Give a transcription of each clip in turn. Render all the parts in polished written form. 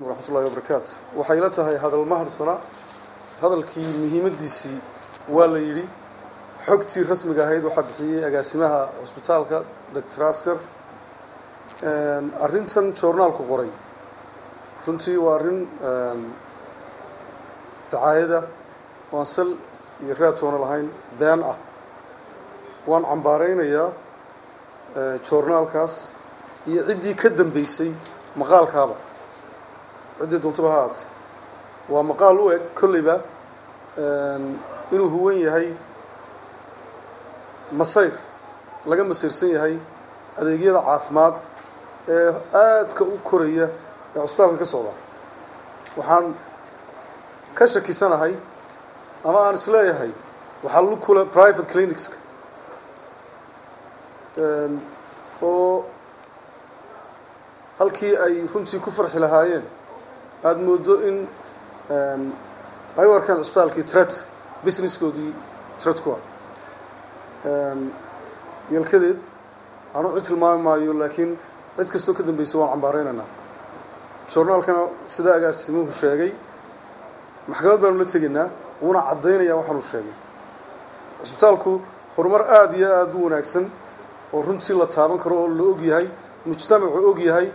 ورحمة الله وبركاته وحيلتها هذا المهر صنع هذا الكي مهمتيسي ولا يري حكتي رسمي جاهد وحبحية أجاسمها هوسبيتالك دكتور عسكر أرنتن جورنال كقري كنتي وارن تعايدة وانسل يراتون الهين بيان وان عمبارين يا جورنال كاس يعدي كدم بيسي مقال كابا عدي دونتبهات ومقال ويك كل با إنه هو يهي مصير لقى مسيرسين يهي adeegyada caafimaad ee aadka u koraya ee cusbitaalka ka socda waxaan ka shakisanahay ama aan isleeyahay waxa lagu kula private clinics oo halkii ay runtii ku farxi lahaayeen aad moodo in ay warkaan cusbitaalkii threat businesskoodii threat ku yelkadeed أنا قلت المايو لكن عد كستو كذا بيسوون عمباريننا جورنال كانوا سدا أجاسمه الشيء محكمة بنلتقينا ونا عضينا يا وحنا الشيء عسبتالكو خرمر آدية أدون أكسن ورنتي الله تابن كرو لوجي هاي مجتمع أوجي هاي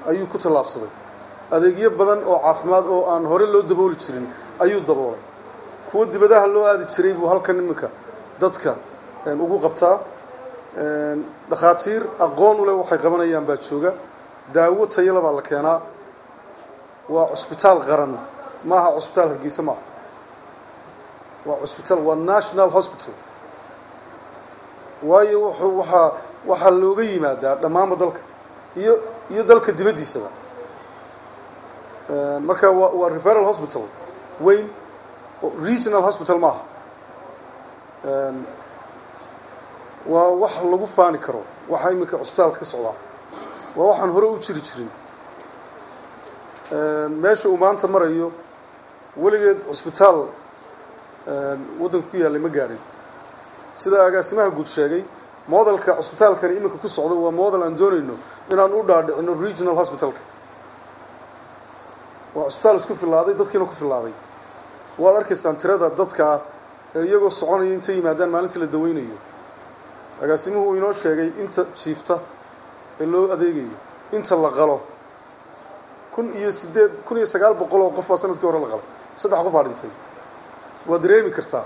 أيو كتل أبصري أديجي بدن أو عفمات أو أن هوري لو دبول تشرين أيو دبول كود بدها لو أدي تشريب وهالكن مكا ضدك أوجو قبتها دخاتير أقون ولا وحي قبنيان باتشوغا داوود تيلا بالكينا وعسبيتال غرن ماها عسبيتال هرقيسة ما وعسبيتال والناشنال هوسبيتال واي وحا اللوغي مادا لما مدلك يدلك دبدي سوا مركا والريفيرال هوسبيتال وين ريجنال هوسبيتال ماها ووح لغو فاني كرو وحا يمكا عسبتال كسعودا ووحان هورو جيري جيرين ماشي ومانتا مرايو وليد عسبتال ودن ku yaallay ma gaarin sida agaasimaha guud sheegay modelka cusbitaalkan imika ku socdo waa model aan doonayno inaan u dhaadhicino regional hospitalka waa cusbitaal isku filaaday dadkiina ku filaaday waad arkaysaan tirada dadka iyagoo soconaya inta yimaadaan maalintii la daweynayo agaasimuhu inoo sheegay inta jiifta ee loo adeegayo inta la qalo 1900 qof baa sanadkii hore la qalay saddex qof baa dhintay waa dareemi kartaa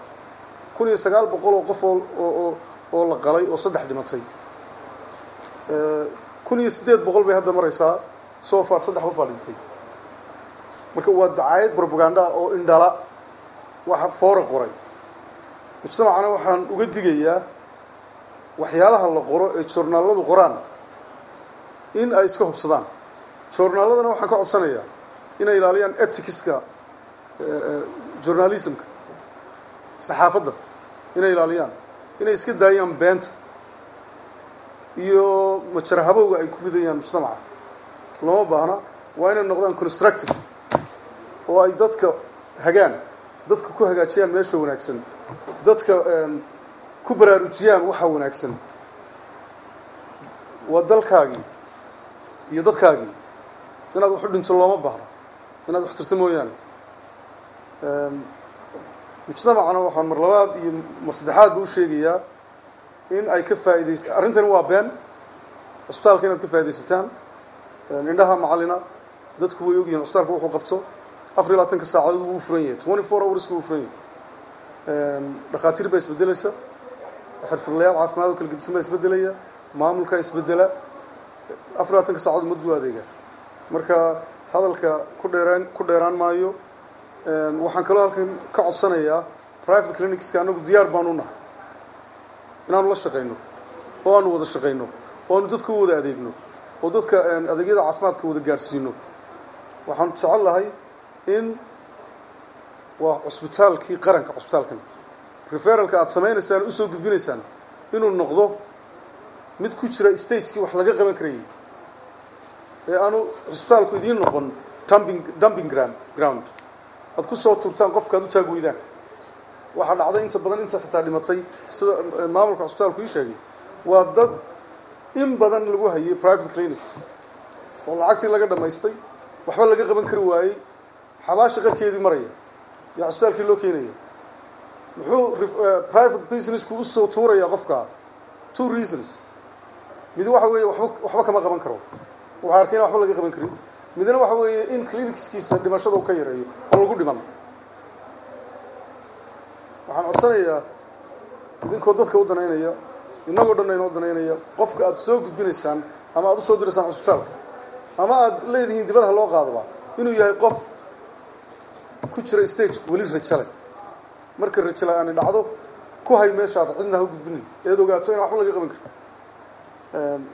1900 qof oo la qalay oo saddex dhimatay 1800 bay hadda maraysaa soo far saddex qof baa dhintay marka waa dacaayad propaganda oo indhala waxa foora qoray mujtamacana waxaan uga digayaa waxyaalaha la qoro ee joornaaladu qoraan in ay iska hubsadaan joornaaladana waxaan ka codsanayaa inay ilaaliyaan ethicska journalismka saxaafadda inay ilaaliyaan inay iska daayaan beenta iyo majarahabowga ay ku ridayaan mujtamaca lama baahna waa inay noqdaan constructive oo ay dadka hagaan dadka ku hagaajiyaan meesha wanaagsan dadka ku baraarujiyaan waxa wanaagsan waa dalkaagi iyo dadkaagi inaad wax u dhinto looma baahna inaad wax tirto mooyaane mujtamacana waxaan mar labaad iyo mar saddexaad buu sheegayaa in ay ka faa'iideystaan arrintani waa been cusbitaalka inaad ka faa'iideysataan indhaha macallina dadku way ogyihiin cusbitaalka wuxuu qabto 24 saacadood wuu furan yahay 24 hours wuu furan yahay dhakhaatiir baa isbedelaysa xirfadlayaal caafimaad oo kala gedisan isbedelaya maamulka isbedela 24 saacadood muddo adeega marka hadalka ku dheeraan maayo waxaan kaloo halkan ka codsanayaa private clinics ka anagu diyaar baan u nahay inaan la shaqeyno oo aan wada shaqeyno oo aan dadku wada adeegno oo dadka adeegyada caafimaadka wada gaarsiino waxaan jecelahay in waa cusbitaalkii qaranka cusbitaalkan referralka aad sameeynaysan u soo gudbinaysaan inuu noqdo mid ku jira stage-kii wax laga qaban karayay ee aanu cusbitaalku idiin noqon dumping ground ad ku soo turtaan qofka aad u taag weydaan waxa dhacday inta badan inta xitaa dhimatay sida maamulka cusbitaalku ii sheegay waa dad in badan lagu hayay private clinic oo lacagtii laga dhamaystay waxba laga qaban kari waayey xabaasha qarkeedii maraya yaa cusbitaalkii loo keenaya muxuu private business ku usoo tuuraya qofka two reasons mid waxa weeye waxba kama qaban karo waxa arkayna waxba laga qaban karin midna waxa weeye in clinicskiisa dhimashada uu ka yareeyo oo lagu dhiman waxaan codsanayaa idinkoo dadka u danaynaya inagoo dhan inoo danaynaya qofka aad soo gudbinaysaan ama aad u soo diraysaan cusbitaalka ama aad leedihiin dibadaha loo qaadaba inuu yahay qof ku jira stage weli rajale marka rajale aan dhacdo ku hay meeshaada cidna ha u gudbinin eed ogaato in waxba laga qaban karo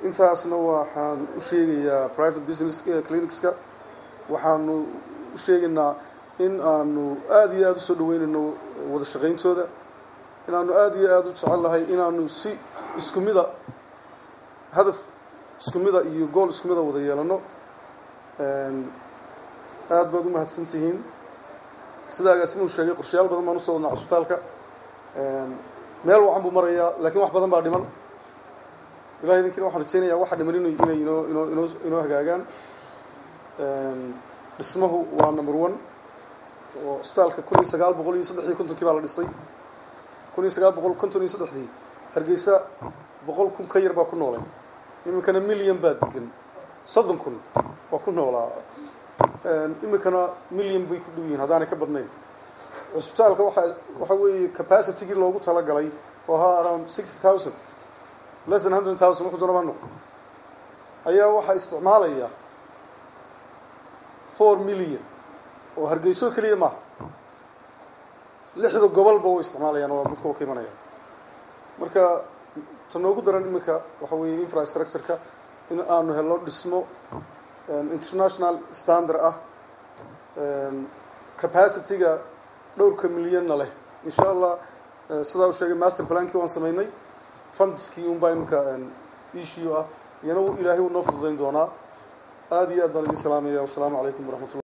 intaasna waxaan u sheegayaa private business clinicska waxaanu u sheegaynaa in aanu aad iyo aad u soo dhaweynayno wada shaqayntooda inaanu aad iyo aad u jecelahay inaanu si isku mida hadaf isku mida iyo gool isku mida wada yeelano aad baad u mahadsantihiin sidaagaas inuu sheegay qorshayaal badan baan usoo wadnaa cusbitaalka meel wacan buu marayaa laakiin wax badan baa dhiman ilahay idinkiina waxaan rajeynayaa waxa dhiman inay inoo hagaagaan dhismahu waa number 1 oo cusbitaalka 1953 baa la dhisay 1953 hargeysa 100,000 ka yar baa ku noolay iminkana milyan baa degan 30,000 waa ku noolaa iminkana milyan bay ku dhow yihiin haddaanay ka badnayn cusbitaalka waxa weeye capacity-gii loogu talagalay oo ahaa around 60,000 less than 100,000 wuxuu doonaba noqdo ayaa waxaa isticmaalaya 4 million oo hargeyso keliya maaha 6 gobolba way isticmaalayaan oo dadku ka imanayaan marka tan ugu daran iminka waxa weeye infrastructure-ka in aanu helo dhismo international standard ah capacity-ga dhowrka milyanna leh insha Allah sida uu sheegay master plan-kii waan sameynay fundskii un baa iminka issue ah yana ilaahay uu noo fududeyn doonaa aad iyo aad baan idin salaamayaa. Assalaamu calaykum waraxmatullahi